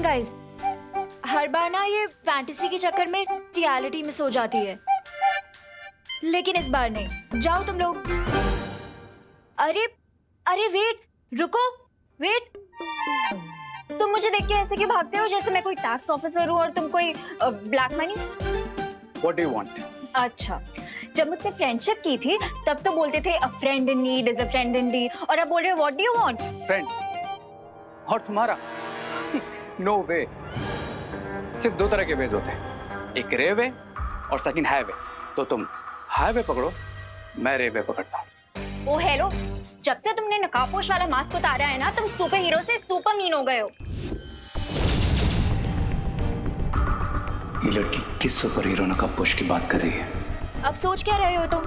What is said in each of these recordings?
Guys, हर बार ना ये fantasy के चक्कर में रियलिटी मिस हो जाती है, लेकिन इस बार नहीं। जाओ तुम लोग। अरे अरे वेट, रुको, वेट। तुम मुझे देख के ऐसे क्यों भागते हो जैसे मैं कोई टैक्स ऑफिसर हूँ और तुम कोई black money? What do you want? अच्छा, जब मुझसे फ्रेंडशिप की थी तब तो बोलते थे a friend in need is a friend indeed, और अब बोल रहे हो what do you want? Friend? और तुम्हारा? No way. सिर्फ दो तरह के वेज होते हैं, एक रे वे और सेकंड हाईवे। तो तुम हाईवे पकड़ो, मैं रे वे पकड़ता हूँ। ओ हेलो, जब से तुमने नकाबपोश वाला मास्क उतारा है ना, तुम सुपर हीरो से सुपर मीन हो गए हो। ये लड़की किस सुपर हीरो नकाबपोश की बात कर रही है? अब सोच क्या रहे हो तुम?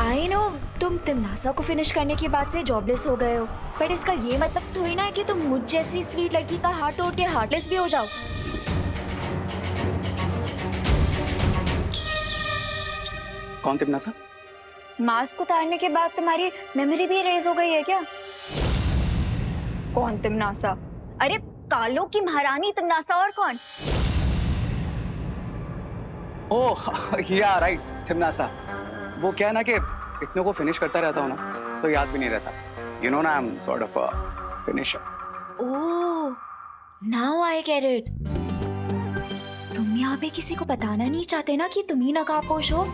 आई नो तुम तिमनासा को फिनिश करने के बाद से जॉबलेस हो गए हो, बट इसका ये मतलब थोड़ी ना है कि तुम मुझ जैसी स्वीट लड़की का हार्ट तोड़ के हार्टलेस भी हो जाओ। कौन तिमनासा? मास्क उतारने के बाद तुम्हारी मेमोरी भी इरेज हो गई है क्या? कौन तिमनासा? अरे कालों की महारानी तिमनासा, और कौन? ओह या राइट, तिमनासा। वो क्या है ना कि इतने को फिनिश करता रहता हूँ ना, तो याद भी नहीं रहता। यू नो ना, I am sort of a finisher. Oh, now I get it. तुम यहाँ पे किसी को बताना नहीं चाहते ना कि तुम ही नकाबपोश हो,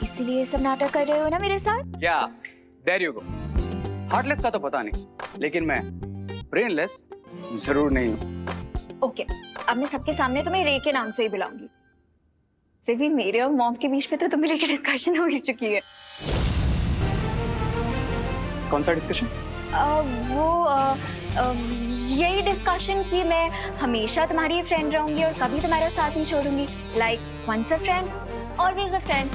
इसीलिए ये सब नाटक कर रहे हो ना मेरे साथ? क्या? There you go. हार्टलेस का तो पता नहीं, लेकिन मैं ब्रेनलेस जरूर नहीं हूँ। ओके, अब मैं सबके सामने तुम्हें रे के नाम से ही बुलाऊंगी। सिर्फ मेरे और मॉम के बीच में तो तुम्हें लेकर डिस्कशन हो ही चुकी है। कौन सा डिस्कशन? यही डिस्कशन कि मैं हमेशा तुम्हारी फ्रेंड रहूंगी और कभी तुम्हारा साथ नहीं छोड़ूंगी। Like once a friend always a friend.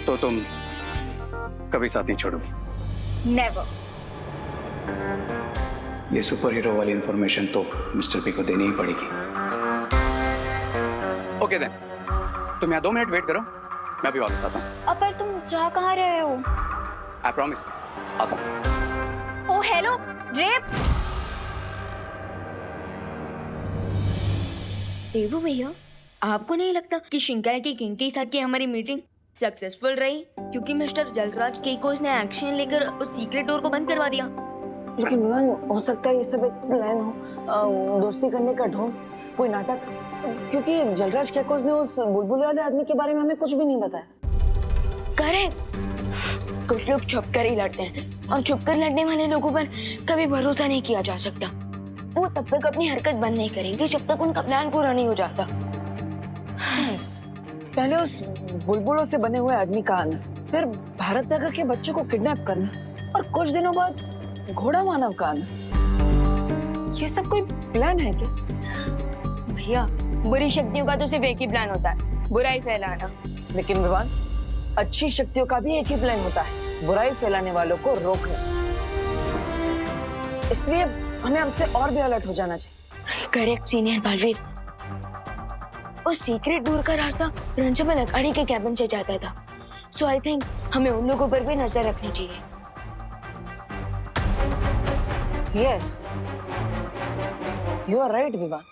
तो तुम कभी साथ नहीं छोड़ोगी? नेवर। ये सुपर हीरो वाली इंफॉर्मेशन तो मिस्टर पी को देनी ही पड़ेगी। ओके देन, तुम यहाँ 2 मिनट वेट करो, मैं भी वापस आता हूँ। अब पर तुम जा कहाँ रहे हो? आई प्रॉमिस, आता हूँ। ओ हेलो, रेप। देवू भैया, आपको नहीं लगता कि शिंकाई की किंग के साथ की हमारी मीटिंग सक्सेसफुल रही, क्योंकि मिस्टर जलराज केकोस ने एक्शन लेकर उस सीक्रेट डोर को बंद करवा दिया? लेकिन विवान, हो सकता है ये सब एक प्लान हो, दोस्ती करने का ढोंग, कोई नाटक, क्योंकि जलराज केकोस ने उस बुलबुल वाले आदमी के बारे में हमें कुछ भी नहीं बताया। करेक्ट। कुछ लोग छुप कर ही लड़ते हैं, और छुप कर लड़ने वाले लोगों पर कभी भरोसा नहीं किया जा सकता। वो तब तक अपनी हरकत बंद नहीं करेंगे जब तक उनका प्लान पूरा नहीं हो जाता। पहले उस बुलबुलों से बने हुए आदमी का आना, फिर भारत नगर के बच्चों को किडनैप करना, और कुछ दिनों बाद घोड़ा मानव का आना। ये सब कोई प्लान है क्या? भैया, बुरी शक्तियों का तो सिर्फ एक ही प्लान होता है, बुराई फैलाना। लेकिन विवान, अच्छी शक्तियों का भी एक ही प्लान होता है, बुराई फैलाने वालों को रोकना। इसलिए हमें अब से और भी अलर्ट हो जाना चाहिए। Correct senior Baalveer. उस सीक्रेट डोर का रास्ता प्रिंसिपल अकाड़ी के कैबिन से जाता था, सो आई थिंक हमें उन लोगों पर भी नजर रखनी चाहिए। Yes, you are right Vivaan.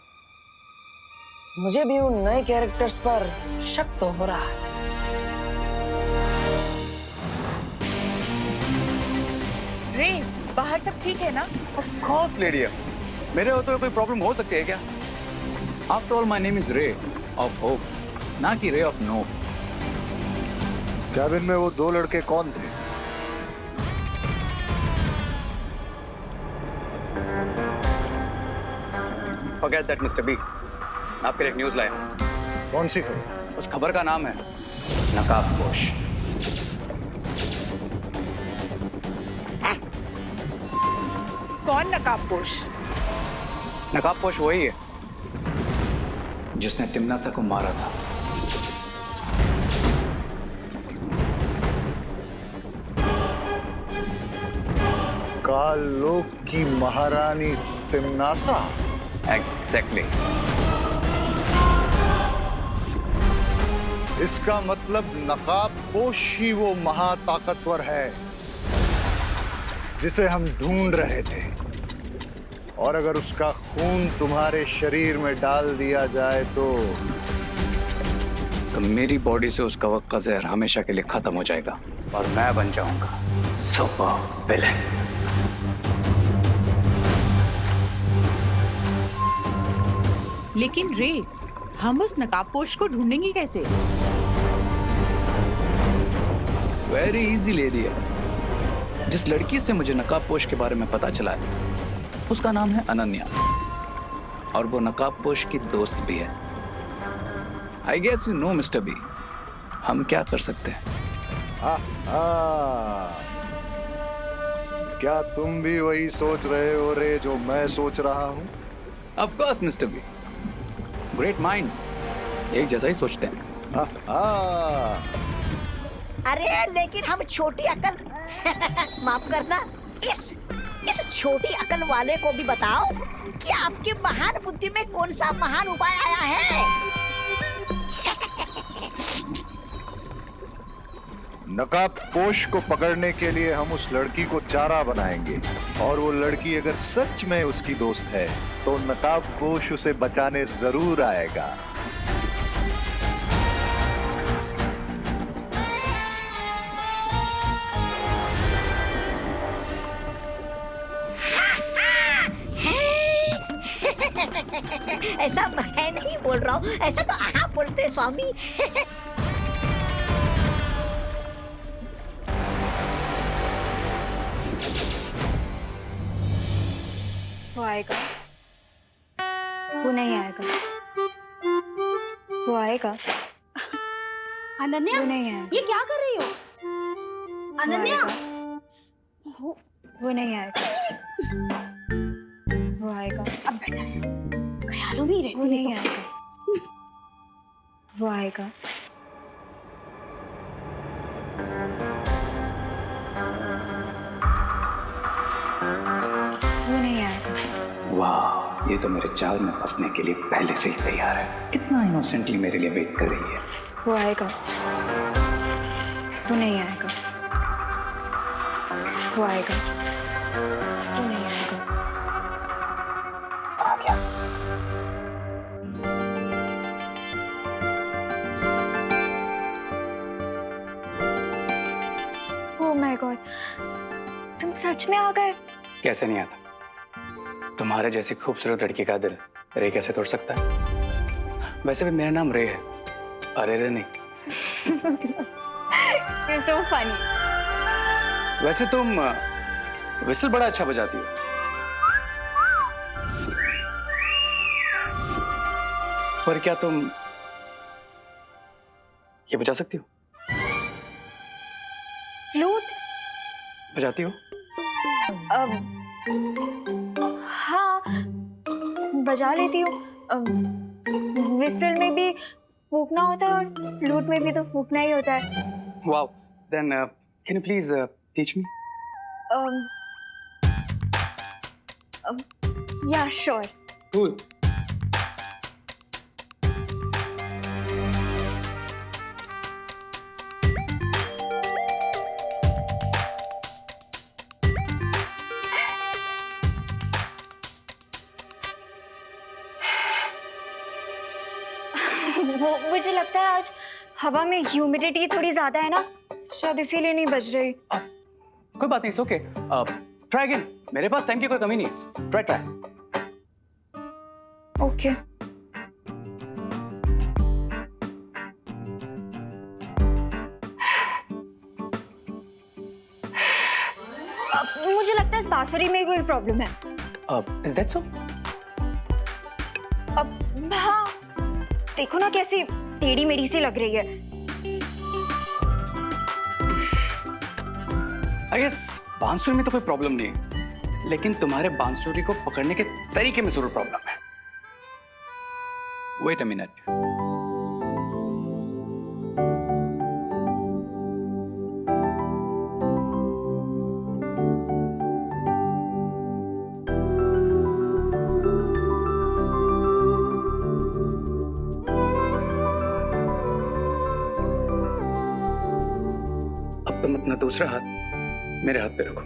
मुझे भी उन नए कैरेक्टर्स पर शक तो हो रहा है। रे, बाहर सब ठीक है ना? ऑफ कोर्स लेडी, मेरे होते हुए कोई प्रॉब्लम हो सकती है क्या? After all my name is ray of hope, ना कि रे ऑफ नो। कैबिन में वो 2 लड़के कौन थे? Forget that, Mr. B. मैं आपके लिए एक न्यूज़ लाया हूँ। कौन सी खबर? उस खबर का नाम है नकाबपोश। कौन नकाबपोश? नकाबपोश वही है जिसने तिमनासा को मारा था। कालों की महारानी तिमनासा? एग्जैक्टली। इसका मतलब नकाबपोश ही वो महाताकतवर है जिसे हम ढूंढ रहे थे, और अगर उसका खून तुम्हारे शरीर में डाल दिया जाए तो मेरी बॉडी से उसका वक्त का जहर हमेशा के लिए खत्म हो जाएगा और मैं बन जाऊंगा सुपर विलेन। लेकिन रे, हम उस नकाबपोश को ढूंढेंगे कैसे? वेरी इजी लेडी है। जिस लड़की से मुझे नकाबपोश के बारे में पता चला है उसका नाम है अनन्या, और वो नकाबपोश की दोस्त भी है। I guess you know mister B, हम क्या कर सकते हैं? क्या तुम भी वही सोच रहे हो रे जो मैं सोच रहा हूँ? Of course mister B, great minds एक जैसा ही सोचते हैं। अरे लेकिन हम छोटी अकल माफ करना, इस छोटी अकल वाले को भी बताओ कि आपके महान बुद्धि में कौन सा महान उपाय आया है। नकाबपोश को पकड़ने के लिए हम उस लड़की को चारा बनाएंगे, और वो लड़की अगर सच में उसकी दोस्त है तो नकाबपोश उसे बचाने जरूर आएगा। ऐसा मैं नहीं बोल रहा हूँ, ऐसा तो आप बोलते हैं स्वामी। वो आएगा, वो नहीं आएगा, वो आएगा, अनन्या, वो नहीं आएगा, ये क्या कर रही हो? अनन्या, वो नहीं आएगा, वो आएगा, अब बेटर है, ख्यालों में ही रहती वो हूँ नहीं तो। आएगा, वो आएगा, वो नहीं आएगा। वाह, ये तो मेरे जाल में फंसने के लिए पहले से ही तैयार है। कितना इनोसेंटली मेरे लिए वेट कर रही है। वो आएगा, वो नहीं आएगा, वो आएगा, वो नहीं आएगा, आ गया। ओह माय गॉड, तुम सच में आ गए? कैसे नहीं आता? तुम्हारे जैसी खूबसूरत लड़की का दिल रे कैसे तोड़ सकता है? वैसे भी मेरा नाम रे है, अरे रे नहीं। You're so funny. वैसे तुम विसल बड़ा अच्छा बजाती हो। पर क्या तुम ये बजा सकती हो? फ्लूट? बजाती हो? हाँ, बजा लेती हूँ। विसल में भी फूकना होता है और फ्लूट में भी तो फूकना ही होता है। Wow. Then can you please teach me? Yeah, sure. Cool. वो मुझे लगता है आज हवा में ह्यूमिडिटी थोड़ी ज्यादा है ना, शायद इसीलिए नहीं बज रही। कोई बात नहीं, इट्स ओके। ट्राई अगेन, मेरे पास टाइम की कोई कमी नहीं है। ट्राई। ओके। मुझे लगता है इस बांसुरी में कोई प्रॉब्लम है। Is that so? अब हाँ, देखो ना कैसी टेढ़ी मेढ़ी सी लग रही है। I guess बांसुरी में तो कोई प्रॉब्लम नहीं है, लेकिन तुम्हारे बांसुरी को पकड़ने के तरीके में जरूर प्रॉब्लम है। Wait a minute. अब तुम अपना दूसरा हाथ मेरे हाथ पे रखो।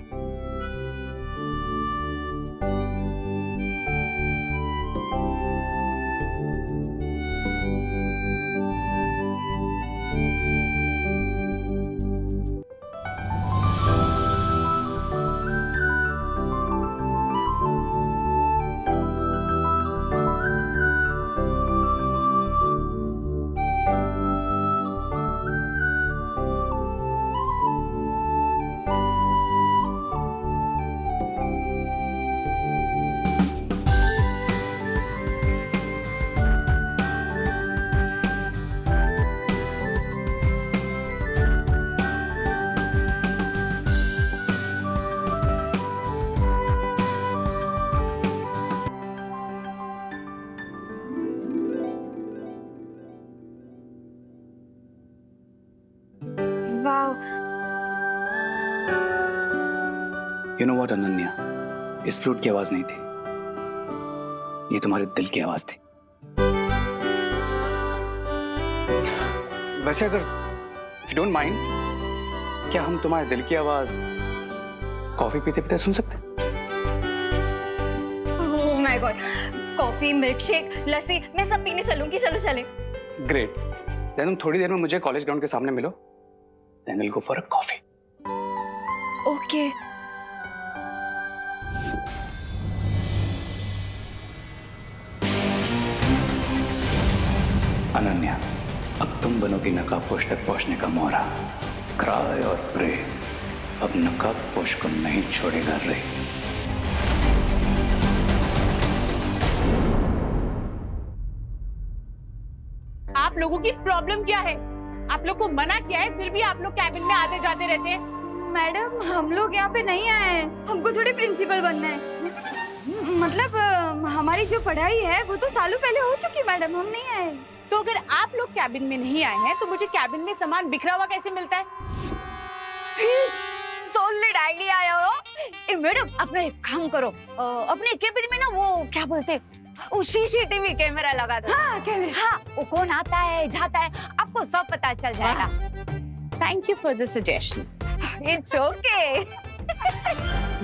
यू नो व्हाट अनन्या, इस फ्लूट की आवाज नहीं थी, ये तुम्हारे दिल की आवाज थी। वैसे अगर यू डोंट माइंड, क्या हम तुम्हारे दिल की आवाज कॉफी पीते पीते सुन सकते हैं? Oh my God, coffee, milkshake, lassi, मैं सब पीने चलूंगी। चलो चलें। ग्रेट, देन तुम थोड़ी देर में मुझे कॉलेज ग्राउंड के सामने मिलो, then will go for a coffee. Okay. Ananya, अब तुम बनोगी नकाबपोश तक पहुंचने का मोहरा। क्राई और प्रे, अब नकाबपोश को नहीं छोड़ेगा रे। आप लोगों की प्रॉब्लम क्या है? आप लोग को मना किया है, फिर भी आप लोग कैबिन में आते जाते रहते हैं। मैडम, हम लोग यहाँ पे नहीं आए हैं, हमको थोड़ी प्रिंसिपल बनना है। मतलब हमारी जो पढ़ाई है वो तो सालों पहले हो चुकी मैडम, हम नहीं आए। तो अगर आप लोग कैबिन में नहीं आए हैं तो मुझे कैबिन में सामान बिखरा हुआ कैसे मिलता है? सॉलिड आइडिया आया हो। ए मैडम, अपना एक काम करो, अपने कैबिन में ना वो क्या बोलते हैं, वो CCTV कैमरा लगा दो। हाँ, कैमरा। हाँ, वो कौन आता है जाता है आपको सब पता चल जाएगा। Thank you for the suggestion. It's okay.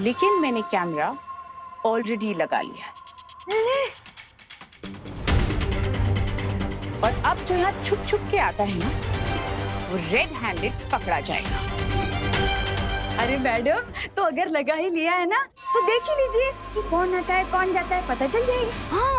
लेकिन मैंने कैमरा ऑलरेडी लगा लिया है। और अब जो यहाँ छुप छुप के आता है ना, वो रेड हैंडेड पकड़ा जाएगा। अरे मैडम, तो अगर लगा ही लिया है ना तो देख ही लीजिए कि कौन आता है कौन जाता है, पता चल जाएगा। हाँ।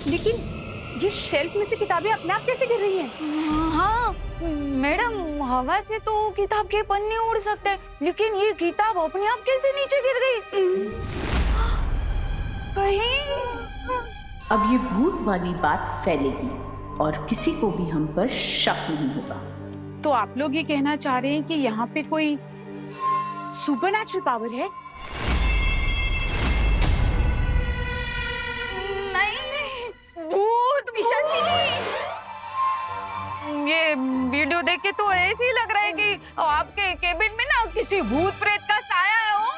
लेकिन ये शेल्फ में से किताबें अपने आप कैसे गिर रही हैं? हाँ मैडम, हवा से तो किताब के पन्ने उड़ सकते हैं, लेकिन ये किताब अपने आप कैसे नीचे गिर गई? कहीं अब ये भूत वाली बात फैलेगी और किसी को भी हम पर शक नहीं होगा। तो आप लोग ये कहना चाह रहे हैं कि यहाँ पे कोई सुपरनैचुरल पावर है? भूत ये वीडियो देख के तो ऐसे ही लग रहा है कि आपके केबिन में ना किसी भूत प्रेत का साया है। हो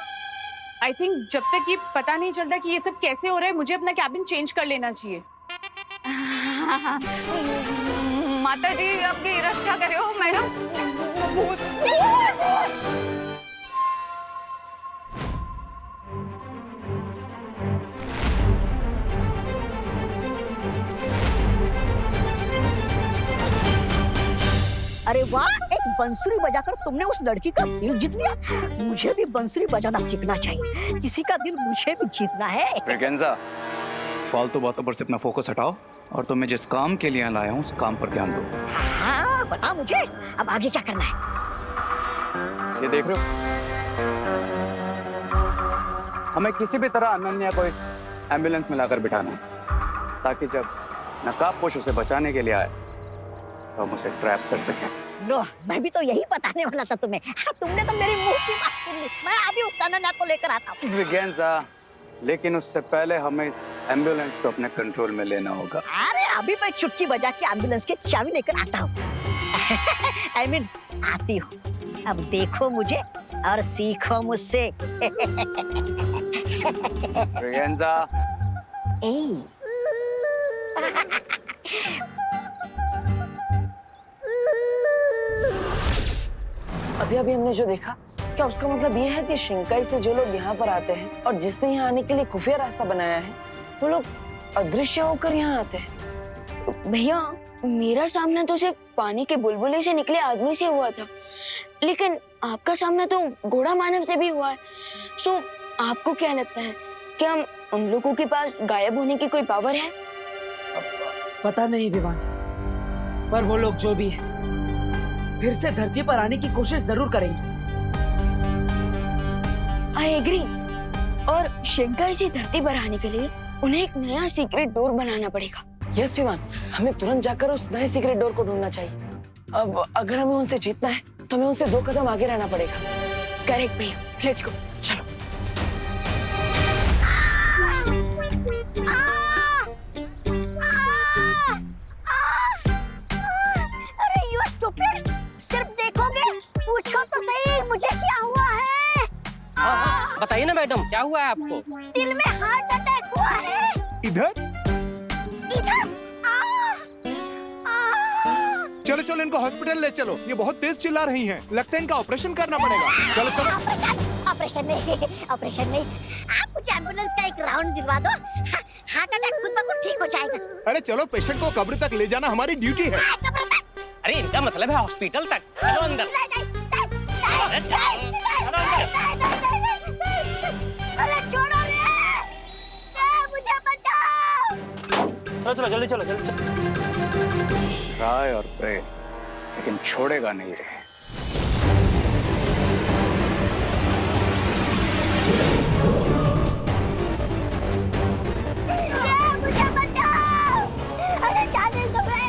आई थिंक जब तक ये पता नहीं चलता कि ये सब कैसे हो रहा है, मुझे अपना कैबिन चेंज कर लेना चाहिए। माता जी आपकी रक्षा करे हो मैडम। भूत अरे वाह, एक बंसुरी बजाकर तुमने उस लड़की का दिल जीत लिया। मुझे भी बंसुरी बजाना सीखना चाहिए, किसी का दिल मुझे भी जीतना है। फ्रेगेंजा, फालतू बातों पर से अपना फोकस हटाओ और तुम्हें जिस काम के लिए लाया हूँ उस काम पर ध्यान दो। हाँ, बता मुझे अब आगे क्या करना है। ये देख रहे हो, हमें किसी भी तरह अनन्या को इस एम्बुलेंस में लाकर बिठाना है, ताकि जब नकाबपोश उसे बचाने के लिए आए तो हम उसे ट्रैप कर सकें। नो, मैं भी तो यही बताने वाला था तुम्हें। हाँ, तुमने तो मेरी मुंह की बात सुन ली। मैं अभी उस अनन्या को लेकर आता हूँ। फ्रेगेंजा, लेकिन उससे पहले हमें इस एम्बुलेंस को अपने कंट्रोल में लेना होगा। अरे अभी मैं चुटकी बजा के एम्बुलेंस की चाबी लेकर आता हूँ। I mean, आती हूँ। अब देखो मुझे और सीखो मुझसे। फ्रेगेंजा, ए अभी अभी हमने जो देखा, क्या उसका मतलब ये है कि शिंकाई से जो लोग यहाँ पर आते हैं और जिसने यहाँ आने के लिए खुफिया रास्ता बनाया है, वो लोग अदृश्य होकर यहाँ आते हैं? भैया, मेरा सामना तो सिर्फ पानी के बुलबुले से निकले आदमी से हुआ था, लेकिन आपका सामना तो घोड़ा मानव से भी हुआ है। सो आपको क्या लगता है, क्या उन लोगों के पास गायब होने की कोई पावर है? पता नहीं विवान, पर वो लोग जो भी है फिर से धरती पर आने की कोशिश जरूर करेंगे। I agree. और शिंकाई से धरती पर आने के लिए उन्हें एक नया सीक्रेट डोर बनाना पड़ेगा। यस विमान, हमें तुरंत जाकर उस नए सीक्रेट डोर को ढूंढना चाहिए। अब अगर हमें उनसे जीतना है तो हमें उनसे 2 कदम आगे रहना पड़ेगा। करेक्ट भैया, लेट्स गो। चलो। अरे यू स्टूपिड, सिर्फ देखोगे? पूछो तो सही मुझे क्या हुआ है। बताइए ना मैडम, क्या हुआ है आपको? दिल में हार्ट अटैक हुआ है। इधर इधर चलो चलो, इनको हॉस्पिटल ले चलो। ये बहुत तेज चिल्ला रही हैं। लगता है इनका ऑपरेशन करना पड़ेगा। चलो चलो। ऑपरेशन नहीं, ऑपरेशन नहीं। आप मुझे एम्बुलेंस का एक राउंड दिलवा दो। हार्ट अटैक खुद ब खुद ठीक हो जाएगा। अरे चलो, पेशेंट को कब्र तक ले जाना हमारी ड्यूटी है। अरे इनका मतलब है हॉस्पिटल तक। चलो अंदर। अरे चलो, चलो अंदर। अरे छोड़ो रे, मुझे बचाओ। चलो चलो, जल्दी चलो, जल्दी चलो। ट्राई और प्रे, लेकिन छोड़ेगा नहीं रे। मुझे बचाओ। अरे जाने दो रे।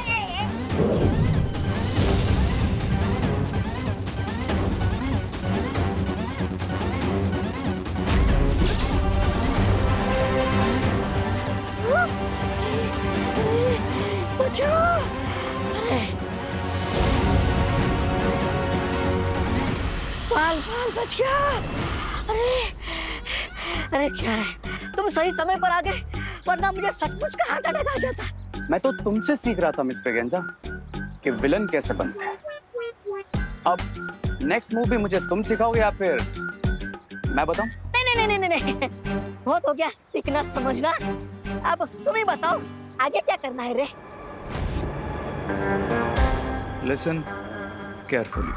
बाल बाल बच गया। अरे क्या रे, तुम सही समय पर आ गए, वरना मुझे सचमुच का हार्ट अटैक आ जाता। मैं तो तुमसे सीख रहा था मिस ब्रिगेंजा कि विलन कैसे बनते हैं। अब नेक्स्ट मूवी मुझे तुम सिखाओगे या फिर मैं बताऊं? नहीं नहीं नहीं नहीं नहीं, बहुत हो गया सीखना समझना। अब तुम ही बताओ आगे क्या करना है रे। Listen carefully.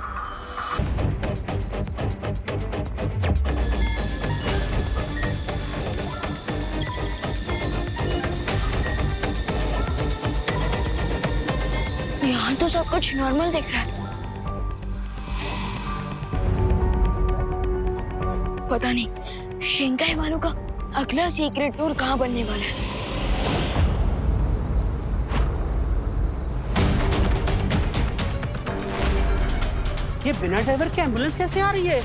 यहाँ तो सब कुछ नॉर्मल दिख रहा है। पता नहीं शिंकाई वालों का अगला सीक्रेट टूर कहाँ बनने वाला है। ये बिना ड्राइवर की एम्बुलेंस कैसे आ रही है?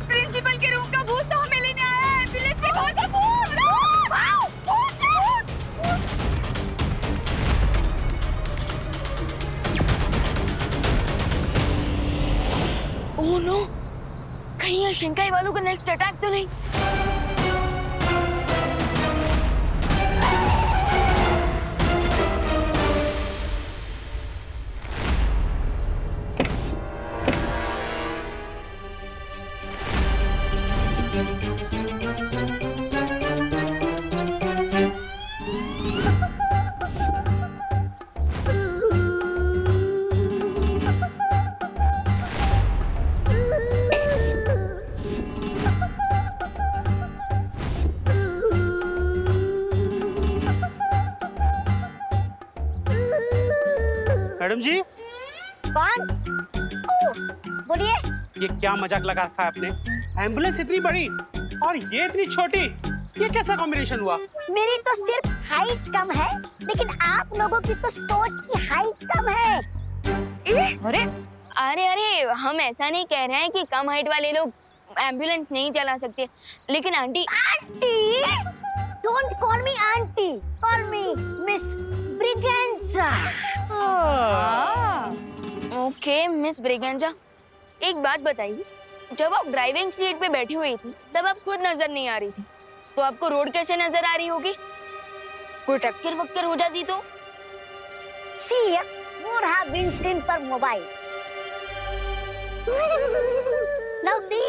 प्रिंसिपल के रूम का भूत तो हमें लेने आया है। एम्बुलेंस में भागो, भूत! ओह नो, कहीं ये शिंकाई वालों का नेक्स्ट अटैक तो नहीं। मैडम जी, कौन? बोलिए। ये क्या मजाक लगा रखा है आपने? एम्बुलेंस इतनी बड़ी और ये इतनी छोटी, ये कैसा कॉम्बिनेशन हुआ? मेरी तो सिर्फ हाइट कम है, लेकिन आप लोगों की तो सोच की हाइट कम है। अरे अरे अरे, हम ऐसा नहीं कह रहे हैं कि कम हाइट वाले लोग एम्बुलेंस नहीं चला सकते, लेकिन aunty. Aunty? Don't call me aunty, call me miss Braganza. Okay miss Braganza, एक बात बताइए, जब आप ड्राइविंग सीट पे बैठी हुई थी तब आप खुद नजर नहीं आ रही थी, तो आपको रोड कैसे नजर आ रही होगी? कोई टक्कर वक्कर हो जाती तो? सी वो रहा विंडस्क्रीन पर मोबाइल। Now see.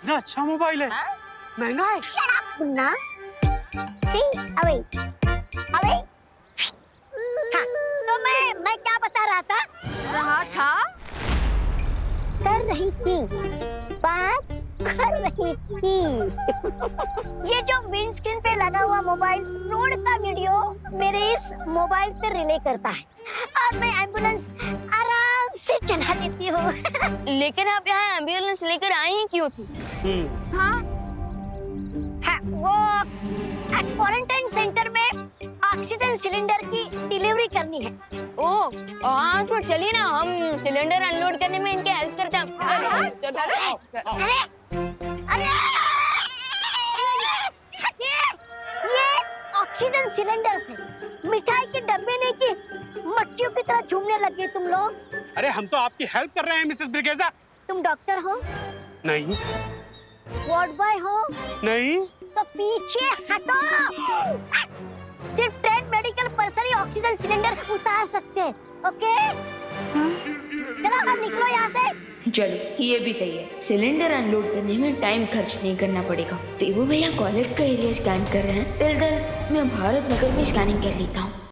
इतना अच्छा मोबाइल है, महंगा है। Shut up, Munna. See, away, away. हाँ, तो मैं क्या बता रहा था? रहा था कर रही थी बात कर रही थी। ये जो विंड स्क्रीन पे लगा हुआ मोबाइल रोड का वीडियो मेरे इस मोबाइल पे रिले करता है और मैं एम्बुलेंस आराम से चला देती हूँ। लेकिन आप यहाँ एम्बुलेंस लेकर आई ही क्यों थी? हाँ, वो क्वारंटाइन सेंटर में ऑक्सीजन सिलेंडर की डिलीवरी करनी है। ओह हाँ, तो चलिए ना, हम सिलेंडर अनलोड करने में इनके हेल्प करते हैं। अरे अरे ये ऑक्सीजन सिलेंडर से मिठाई के डब्बे ने की मट्टियों की तरह झूमने लगे तुम लोग। अरे हम तो आपकी हेल्प कर रहे हैं मिसेस ब्रिगेजा। तुम डॉक्टर हो? नहीं वार्ड बॉय हो? नहीं। तो पीछे हटो। सिर्फ ट्रेन मेडिकल पर्सन ही ऑक्सीजन सिलेंडर उतार सकते हैं, ओके? चलो अब निकलो यहाँ से। चलो ये भी सही है, सिलेंडर अनलोड करने में टाइम खर्च नहीं करना पड़ेगा। देवू भैया कॉलेज का एरिया स्कैन कर रहे हैं, टिल मैं भारत नगर में स्कैनिंग कर लेता हूँ।